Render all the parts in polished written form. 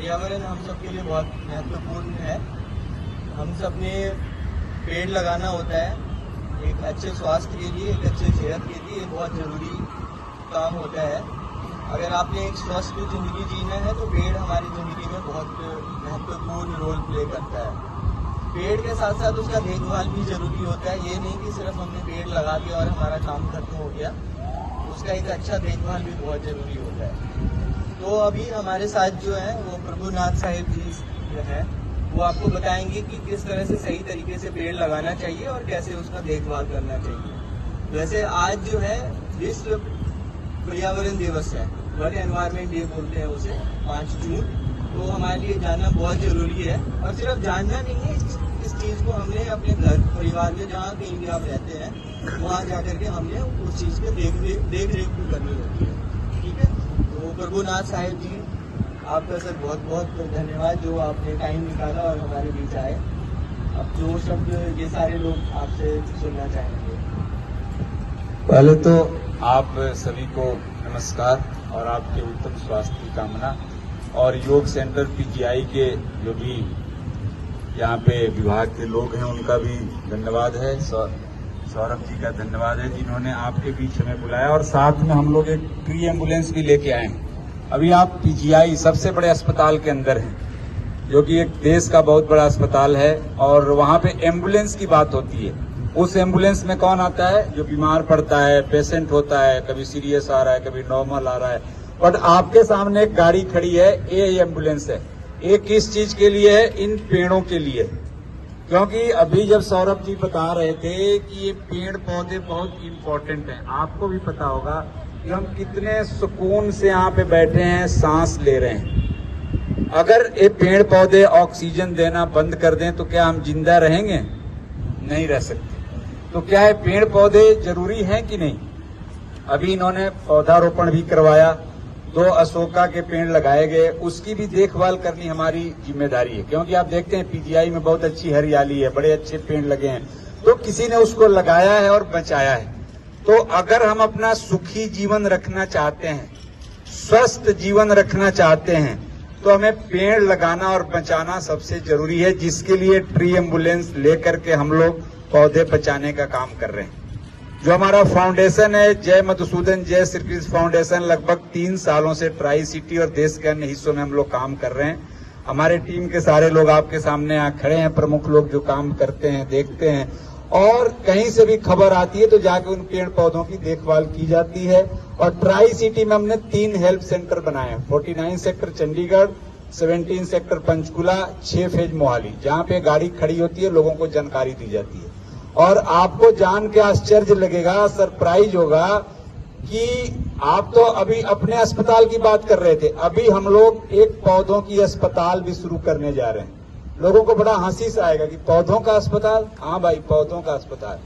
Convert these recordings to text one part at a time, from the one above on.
पर्यावरण हम सबके लिए बहुत महत्वपूर्ण है। हम सब ने पेड़ लगाना होता है। एक अच्छे स्वास्थ्य के लिए, एक अच्छे सेहत के लिए बहुत ज़रूरी काम होता है। अगर आपने एक स्वस्थ ज़िंदगी जीना है तो पेड़ हमारी ज़िंदगी में बहुत महत्वपूर्ण रोल प्ले करता है। पेड़ के साथ साथ उसका देखभाल भी ज़रूरी होता है। ये नहीं कि सिर्फ हमने पेड़ लगा दिया और हमारा काम खत्म हो गया। उसका एक अच्छा देखभाल भी बहुत ज़रूरी होता है। तो अभी हमारे साथ जो है वो प्रभुनाथ साहिब जी है, वो आपको बताएंगे कि किस तरह से सही तरीके से पेड़ लगाना चाहिए और कैसे उसका देखभाल करना चाहिए। वैसे आज जो है विश्व पर्यावरण दिवस है, वर्ल्ड एनवायरनमेंट डे बोलते हैं उसे, 5 जून। तो हमारे लिए जानना बहुत जरूरी है। और सिर्फ जानना नहीं है, इस चीज़ को हमने अपने घर परिवार में जहाँ कहीं भी आप रहते हैं वहाँ जाकर के हमने उस चीज़ की देख रेख भी करनी होती है। ठीक है, तो प्रभुनाथ साहिब जी आपका सर बहुत बहुत धन्यवाद जो आपने टाइम निकाला और हमारे बीच आए। अब जो शब्द ये सारे लोग आपसे सुनना चाहेंगे। पहले तो आप सभी को नमस्कार और आपके उत्तम स्वास्थ्य की कामना। और योग सेंटर पीजीआई के जो भी यहाँ पे विभाग के लोग हैं उनका भी धन्यवाद है। सौरभ जी का धन्यवाद है जिन्होंने आपके बीच हमें बुलाया। और साथ में हम लोग एक ट्री एम्बुलेंस भी लेके आए हैं। अभी आप पीजीआई सबसे बड़े अस्पताल के अंदर हैं, जो कि एक देश का बहुत बड़ा अस्पताल है। और वहाँ पे एम्बुलेंस की बात होती है। उस एम्बुलेंस में कौन आता है? जो बीमार पड़ता है, पेशेंट होता है, कभी सीरियस आ रहा है, कभी नॉर्मल आ रहा है। बट आपके सामने एक गाड़ी खड़ी है, ये एम्बुलेंस है। ये किस चीज के लिए है? इन पेड़ों के लिए। क्योंकि अभी जब सौरभ जी बता रहे थे कि ये पेड़ पौधे बहुत इम्पोर्टेंट हैं, आपको भी पता होगा कि हम कितने सुकून से यहाँ पे बैठे हैं, सांस ले रहे हैं। अगर ये पेड़ पौधे ऑक्सीजन देना बंद कर दें तो क्या हम जिंदा रहेंगे? नहीं रह सकते। तो क्या है, पेड़ पौधे जरूरी हैं कि नहीं? अभी इन्होंने पौधारोपण भी करवाया, 2 अशोका के पेड़ लगाए गए, उसकी भी देखभाल करनी हमारी जिम्मेदारी है। क्योंकि आप देखते हैं पीजीआई में बहुत अच्छी हरियाली है, बड़े अच्छे पेड़ लगे हैं, तो किसी ने उसको लगाया है और बचाया है। तो अगर हम अपना सुखी जीवन रखना चाहते हैं, स्वस्थ जीवन रखना चाहते हैं, तो हमें पेड़ लगाना और बचाना सबसे जरूरी है, जिसके लिए ट्री एम्बुलेंस लेकर के हम लोग पौधे बचाने का काम कर रहे हैं। जो हमारा फाउंडेशन है, जय मधुसूदन जय श्री कृष्ण फाउंडेशन, लगभग 3 सालों से ट्राई सिटी और देश के अन्य हिस्सों में हम लोग काम कर रहे हैं। हमारे टीम के सारे लोग आपके सामने खड़े हैं, प्रमुख लोग जो काम करते हैं, देखते हैं। और कहीं से भी खबर आती है तो जाके उन पेड़ पौधों की देखभाल की जाती है। और ट्राई सिटी में हमने 3 हेल्थ सेंटर बनाए हैं, 49 sector Chandigarh, 17 sector Panchkula, 6 phase Mohali, जहाँ पे गाड़ी खड़ी होती है, लोगों को जानकारी दी जाती है। और आपको जान के आश्चर्य लगेगा, सरप्राइज होगा कि आप तो अभी अपने अस्पताल की बात कर रहे थे, अभी हम लोग एक पौधों की अस्पताल भी शुरू करने जा रहे हैं। लोगों को बड़ा हंसी से आएगा कि पौधों का अस्पताल? हाँ भाई, पौधों का अस्पताल।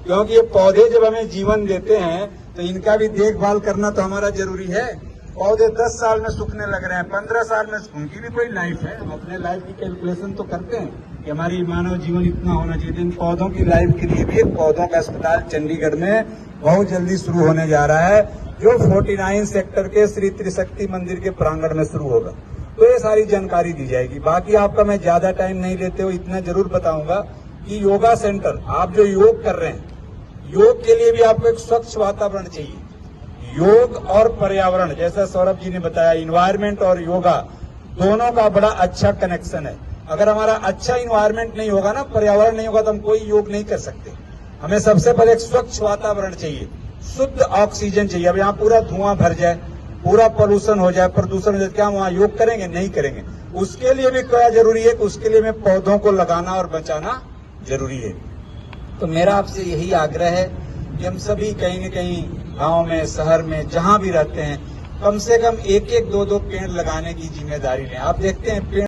क्योंकि ये पौधे जब हमें जीवन देते हैं तो इनका भी देखभाल करना तो हमारा जरूरी है। पौधे 10 साल में सूखने लग रहे हैं, 15 साल में, उनकी भी कोई लाइफ है। हम अपने लाइफ की कैलकुलेशन तो करते हैं कि हमारी मानव जीवन इतना होना चाहिए। इन पौधों की लाइफ के लिए भी एक पौधों का अस्पताल चंडीगढ़ में बहुत जल्दी शुरू होने जा रहा है, जो 49 सेक्टर के श्री त्रिशक्ति मंदिर के प्रांगण में शुरू होगा। तो ये सारी जानकारी दी जाएगी। बाकी आपका मैं ज्यादा टाइम नहीं लेते हुए इतना जरूर बताऊंगा कि योगा सेंटर, आप जो योग कर रहे हैं, योग के लिए भी आपको एक स्वच्छ वातावरण चाहिए। योग और पर्यावरण, जैसा सौरभ जी ने बताया, इन्वायरमेंट और योगा दोनों का बड़ा अच्छा कनेक्शन है। अगर हमारा अच्छा इन्वायरमेंट नहीं होगा ना, पर्यावरण नहीं होगा, तो हम कोई योग नहीं कर सकते। हमें सबसे पहले एक स्वच्छ वातावरण चाहिए, शुद्ध ऑक्सीजन चाहिए। अब यहाँ पूरा धुआं भर जाए, पूरा पोल्यूशन हो जाए, प्रदूषण हो जाए, क्या वहाँ योग करेंगे? नहीं करेंगे। उसके लिए भी क्या जरूरी है कि उसके लिए हमें पौधों को लगाना और बचाना जरूरी है। तो मेरा आपसे यही आग्रह है कि हम सभी कहीं न कहीं गांव में, शहर में, जहां भी रहते हैं, कम से कम 1-1, 2-2 पेड़ लगाने की जिम्मेदारी लें। आप देखते हैं पेड़